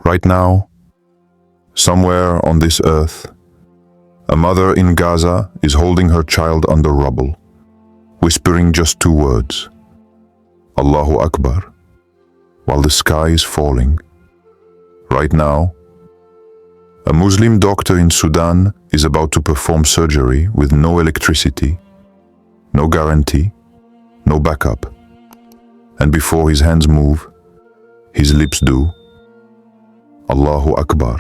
Right now, somewhere on this earth, a mother in Gaza is holding her child under rubble, whispering just two words, Allahu Akbar, while the sky is falling. Right now, a Muslim doctor in Sudan is about to perform surgery with no electricity, no guarantee, no backup. And before his hands move, his lips do, Allahu Akbar.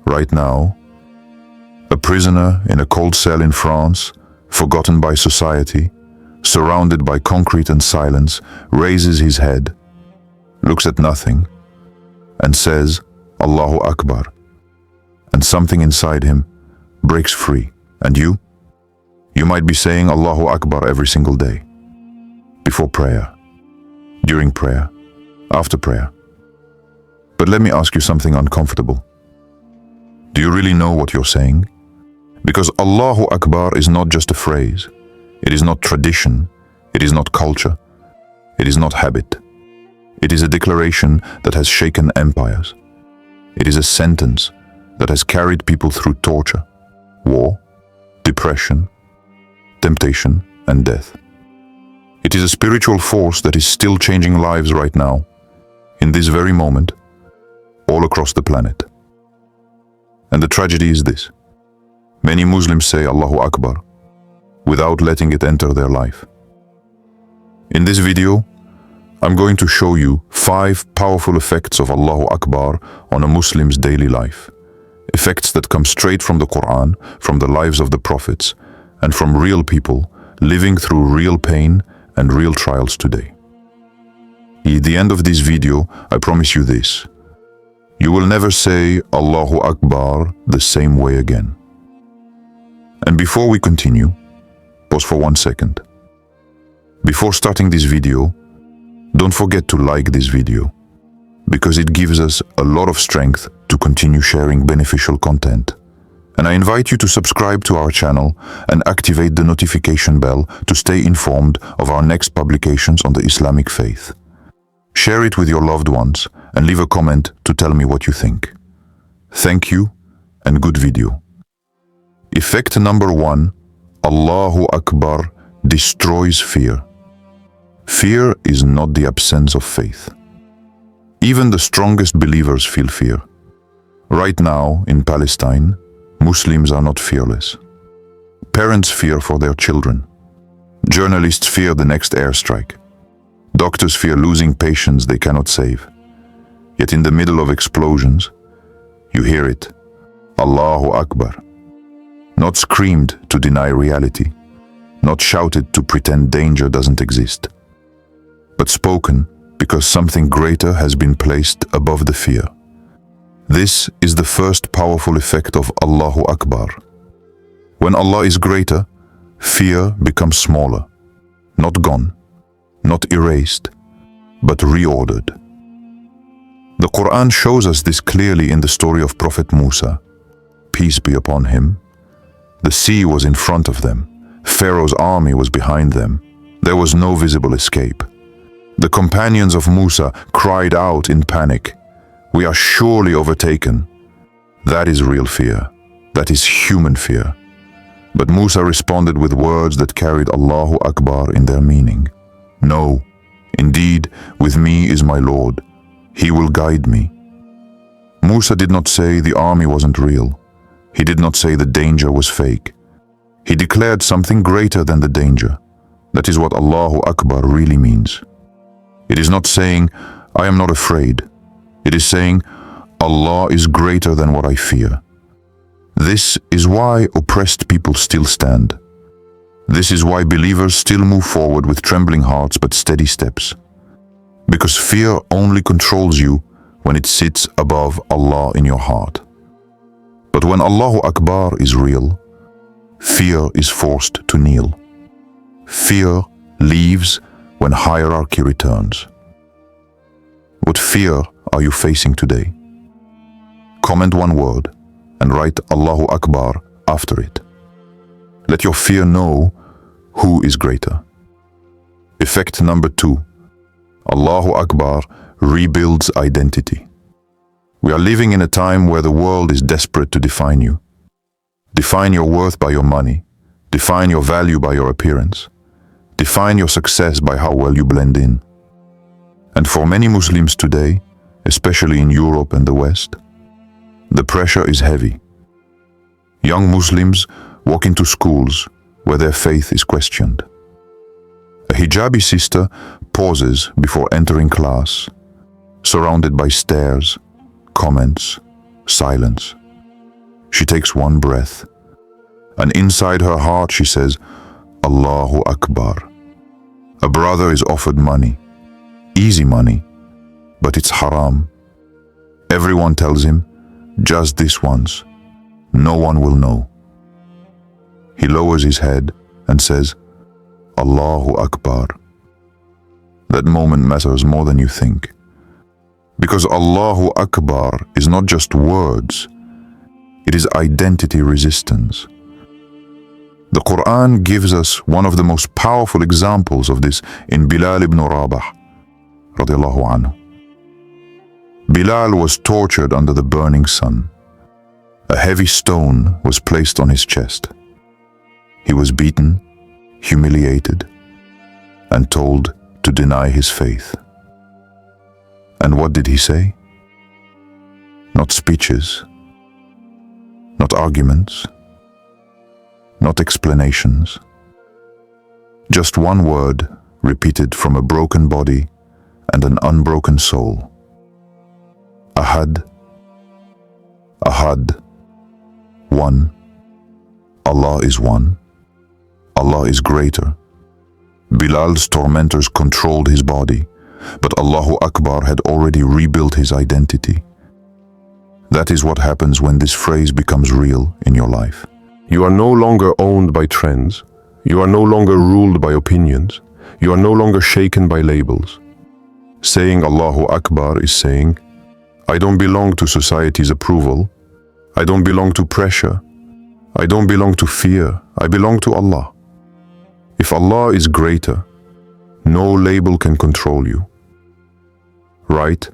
Right now, a prisoner in a cold cell in France, forgotten by society, surrounded by concrete and silence, raises his head, looks at nothing, and says, Allahu Akbar. And something inside him breaks free. And you? You might be saying Allahu Akbar every single day. Before prayer, during prayer, after prayer. But let me ask you something uncomfortable. Do you really know what you're saying? Because Allahu Akbar is not just a phrase. It is not tradition. It is not culture. It is not habit. It is a declaration that has shaken empires. It is a sentence that has carried people through torture, war, depression, temptation, and death. It is a spiritual force that is still changing lives right now, in this very moment, all across the planet. And the tragedy is this. Many Muslims say Allahu Akbar without letting it enter their life. In this video, I'm going to show you 5 powerful effects of Allahu Akbar on a Muslim's daily life. Effects that come straight from the Quran, from the lives of the prophets, and from real people living through real pain and real trials today. At the end of this video, I promise you this. You will never say Allahu Akbar the same way again. And before we continue, pause for 1 second. Before starting this video, don't forget to like this video, because it gives us a lot of strength to continue sharing beneficial content. And I invite you to subscribe to our channel and activate the notification bell to stay informed of our next publications on the Islamic faith. Share it with your loved ones and leave a comment to tell me what you think. Thank you and good video. Effect number 1, Allahu Akbar destroys fear. Fear is not the absence of faith. Even the strongest believers feel fear. Right now, in Palestine, Muslims are not fearless. Parents fear for their children. Journalists fear the next airstrike. Doctors fear losing patients they cannot save. Yet in the middle of explosions, you hear it, Allahu Akbar. Not screamed to deny reality, not shouted to pretend danger doesn't exist, but spoken because something greater has been placed above the fear. This is the first powerful effect of Allahu Akbar. When Allah is greater, fear becomes smaller, not gone, not erased, but reordered. The Quran shows us this clearly in the story of Prophet Musa. Peace be upon him. The sea was in front of them. Pharaoh's army was behind them. There was no visible escape. The companions of Musa cried out in panic, "We are surely overtaken." That is real fear. That is human fear. But Musa responded with words that carried Allahu Akbar in their meaning. No, indeed, with me is my Lord. He will guide me. Musa did not say the army wasn't real. He did not say the danger was fake. He declared something greater than the danger. That is what Allahu Akbar really means. It is not saying, I am not afraid. It is saying, Allah is greater than what I fear. This is why oppressed people still stand. This is why believers still move forward with trembling hearts but steady steps. Because fear only controls you when it sits above Allah in your heart. But when Allahu Akbar is real, fear is forced to kneel. Fear leaves when hierarchy returns. What fear are you facing today? Comment 1 word and write Allahu Akbar after it. Let your fear know who is greater. Effect number 2. Allahu Akbar rebuilds identity. We are living in a time where the world is desperate to define you. Define your worth by your money. Define your value by your appearance. Define your success by how well you blend in. And for many Muslims today, especially in Europe and the West, the pressure is heavy. Young Muslims walk into schools where their faith is questioned. A hijabi sister pauses before entering class, surrounded by stares, comments, silence. She takes one breath, and inside her heart she says, Allahu Akbar. A brother is offered money, easy money, but it's haram. Everyone tells him, just this once, no one will know. He lowers his head and says, Allahu Akbar. That moment matters more than you think. Because Allahu Akbar is not just words, it is identity resistance. The Quran gives us one of the most powerful examples of this in Bilal ibn Rabah, radiallahu anhu. Bilal was tortured under the burning sun. A heavy stone was placed on his chest. He was beaten, humiliated, and told to deny his faith. And what did he say? Not speeches, not arguments, not explanations. Just one word repeated from a broken body and an unbroken soul. Ahad, Ahad, one. Allah is one. Allah is greater. Bilal's tormentors controlled his body, but Allahu Akbar had already rebuilt his identity. That is what happens when this phrase becomes real in your life. You are no longer owned by trends. You are no longer ruled by opinions. You are no longer shaken by labels. Saying Allahu Akbar is saying, I don't belong to society's approval. I don't belong to pressure. I don't belong to fear. I belong to Allah. If Allah is greater, no label can control you. Right?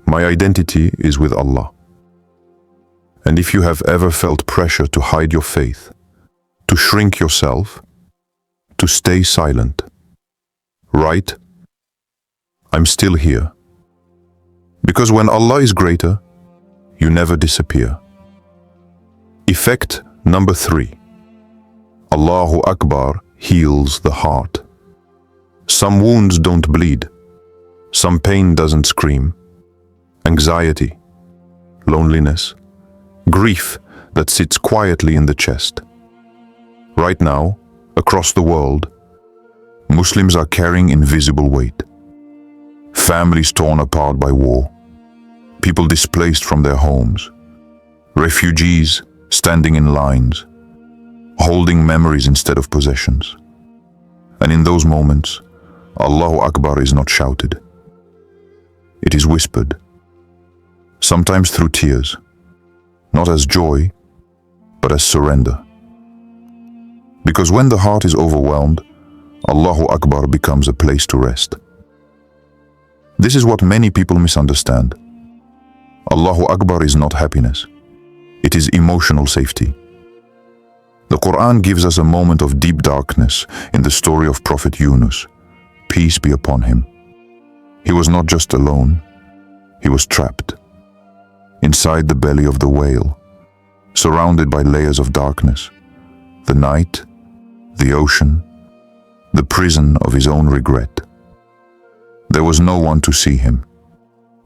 My identity is with Allah. And if you have ever felt pressure to hide your faith, to shrink yourself, to stay silent, right? I'm still here. Because when Allah is greater, you never disappear. Effect number 3. Allahu Akbar heals the heart. Some wounds don't bleed. Some pain doesn't scream. Anxiety, loneliness, grief that sits quietly in the chest. Right now, across the world, Muslims are carrying invisible weight. Families torn apart by war. People displaced from their homes. Refugees standing in lines, holding memories instead of possessions. And in those moments, Allahu Akbar is not shouted. It is whispered, sometimes through tears, not as joy, but as surrender. Because when the heart is overwhelmed, Allahu Akbar becomes a place to rest. This is what many people misunderstand. Allahu Akbar is not happiness. It is emotional safety. The Quran gives us a moment of deep darkness in the story of Prophet Yunus, peace be upon him. He was not just alone, he was trapped inside the belly of the whale, surrounded by layers of darkness, the night, the ocean, the prison of his own regret. There was no one to see him,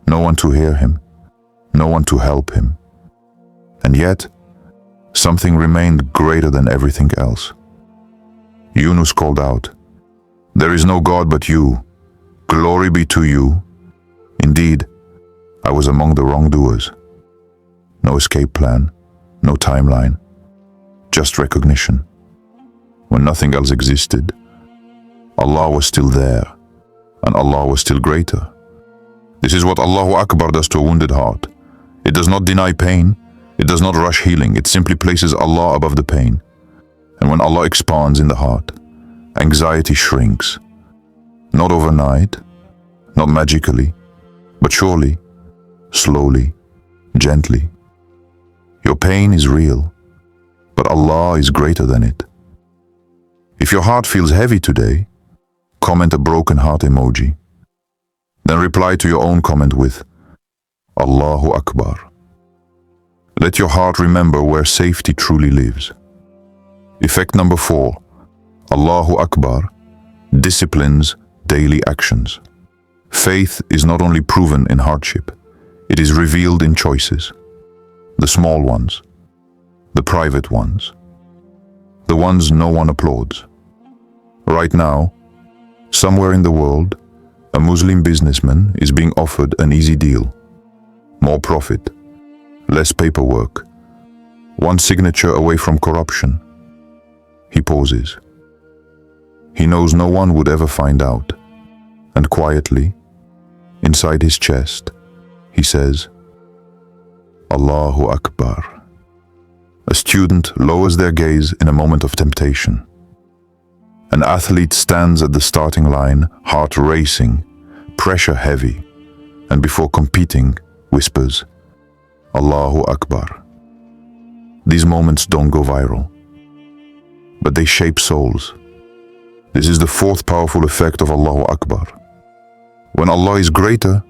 no one to hear him, no one to help him. And yet, something remained greater than everything else. Yunus called out, "There is no God but you. Glory be to you. Indeed, I was among the wrongdoers." No escape plan, no timeline, just recognition. When nothing else existed, Allah was still there, and Allah was still greater. This is what Allahu Akbar does to a wounded heart. It does not deny pain, it does not rush healing, it simply places Allah above the pain. And when Allah expands in the heart, anxiety shrinks. Not overnight, not magically, but surely, slowly, gently. Your pain is real, but Allah is greater than it. If your heart feels heavy today, comment a broken heart emoji. Then reply to your own comment with Allahu Akbar. Let your heart remember where safety truly lives. Effect number 4. Allahu Akbar disciplines daily actions. Faith is not only proven in hardship, it is revealed in choices. The small ones, the private ones, the ones no one applauds. Right now, somewhere in the world, a Muslim businessman is being offered an easy deal. More profit, less paperwork, one signature away from corruption. He pauses. He knows no one would ever find out, and quietly, inside his chest, he says, Allahu Akbar. A student lowers their gaze in a moment of temptation. An athlete stands at the starting line, heart racing, pressure heavy, and before competing, whispers, Allahu Akbar. These moments don't go viral, but they shape souls. This is the 4th powerful effect of Allahu Akbar. When Allah is greater,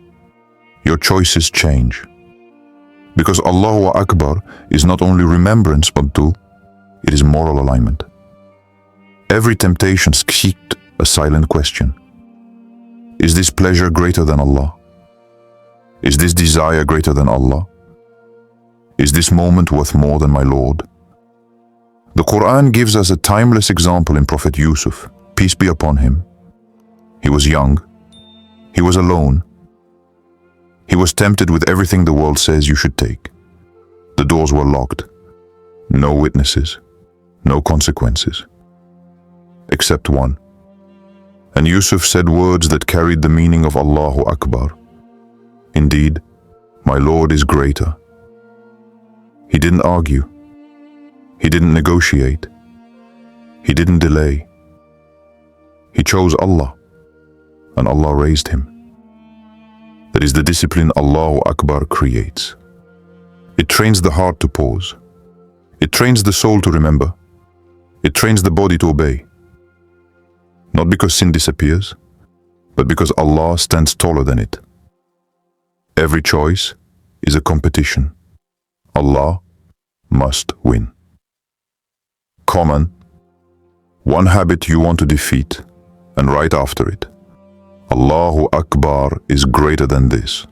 your choices change. Because Allahu Akbar is not only remembrance, but too, it is moral alignment. Every temptation seeks a silent question. Is this pleasure greater than Allah? Is this desire greater than Allah? Is this moment worth more than my Lord? The Quran gives us a timeless example in Prophet Yusuf, peace be upon him. He was young. He was alone. He was tempted with everything the world says you should take. The doors were locked. No witnesses. No consequences. Except one. And Yusuf said words that carried the meaning of Allahu Akbar. Indeed, my Lord is greater. He didn't argue. He didn't negotiate. He didn't delay. He chose Allah, and Allah raised him. That is the discipline Allahu Akbar creates. It trains the heart to pause. It trains the soul to remember. It trains the body to obey. Not because sin disappears, but because Allah stands taller than it. Every choice is a competition. Allah must win. Common. One habit you want to defeat, and right after it, Allahu Akbar is greater than this.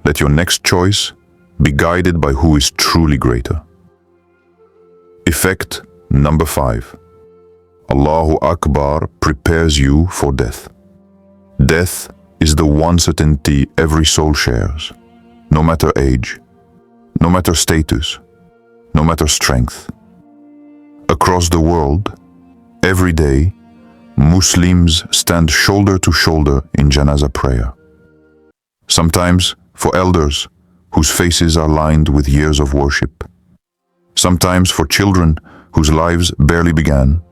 Let your next choice be guided by who is truly greater. Effect number 5. Allahu Akbar prepares you for death. Death is the one certainty every soul shares, no matter age, no matter status, no matter strength. Across the world, every day, Muslims stand shoulder to shoulder in janazah prayer. Sometimes for elders whose faces are lined with years of worship. Sometimes for children whose lives barely began.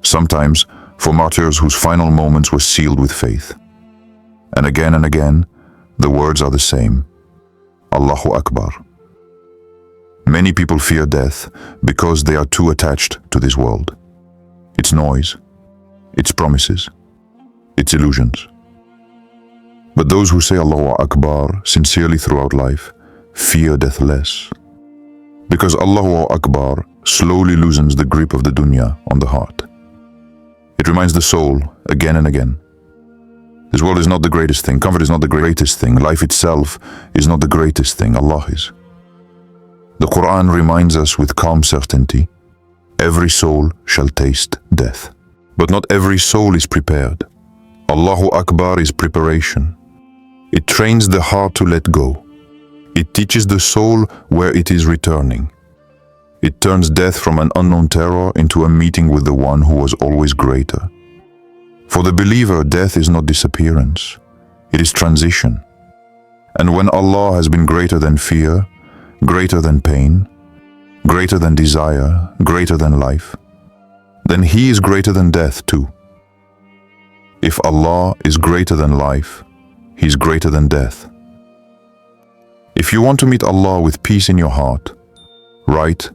Sometimes for martyrs whose final moments were sealed with faith. And again, the words are the same. Allahu Akbar. Many people fear death because they are too attached to this world. Its noise, its promises, its illusions. But those who say Allahu Akbar sincerely throughout life fear death less. Because Allahu Akbar slowly loosens the grip of the dunya on the heart. It reminds the soul again and again. This world is not the greatest thing. Comfort is not the greatest thing. Life itself is not the greatest thing. Allah is. The Quran reminds us with calm certainty, every soul shall taste death. But not every soul is prepared. Allahu Akbar is preparation. It trains the heart to let go. It teaches the soul where it is returning. It turns death from an unknown terror into a meeting with the one who was always greater. For the believer, death is not disappearance. It is transition. And when Allah has been greater than fear, greater than pain, greater than desire, greater than life, then He is greater than death too. If Allah is greater than life, He is greater than death. If you want to meet Allah with peace in your heart, write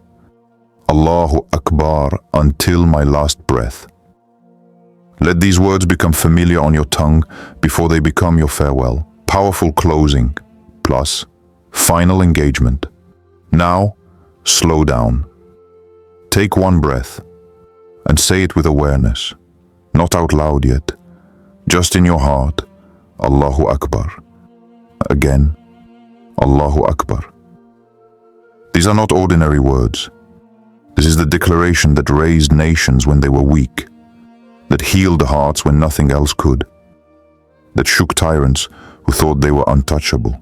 Allahu Akbar until my last breath. Let these words become familiar on your tongue before they become your farewell. Powerful closing plus final engagement. Now, slow down. Take one breath and say it with awareness, not out loud yet, just in your heart. Allahu Akbar. Again, Allahu Akbar. These are not ordinary words. This is the declaration that raised nations when they were weak, that healed hearts when nothing else could, that shook tyrants who thought they were untouchable,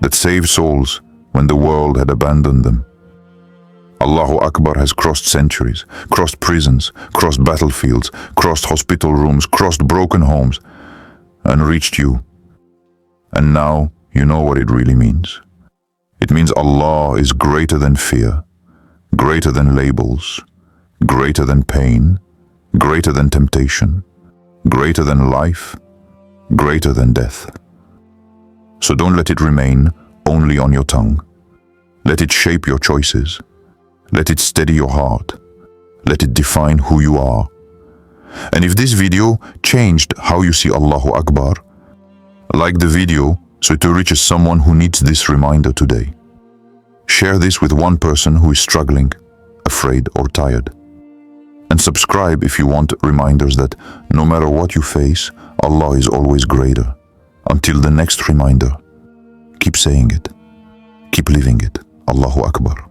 that saved souls when the world had abandoned them. Allahu Akbar has crossed centuries, crossed prisons, crossed battlefields, crossed hospital rooms, crossed broken homes, and reached you. And now you know what it really means. It means Allah is greater than fear, greater than labels, greater than pain, greater than temptation, greater than life, greater than death. So don't let it remain only on your tongue. Let it shape your choices. Let it steady your heart. Let it define who you are. And if this video changed how you see Allahu Akbar, like the video so it reaches someone who needs this reminder today. Share this with one person who is struggling, afraid, or tired. And subscribe if you want reminders that no matter what you face, Allah is always greater. Until the next reminder, keep saying it, keep living it. Allahu Akbar.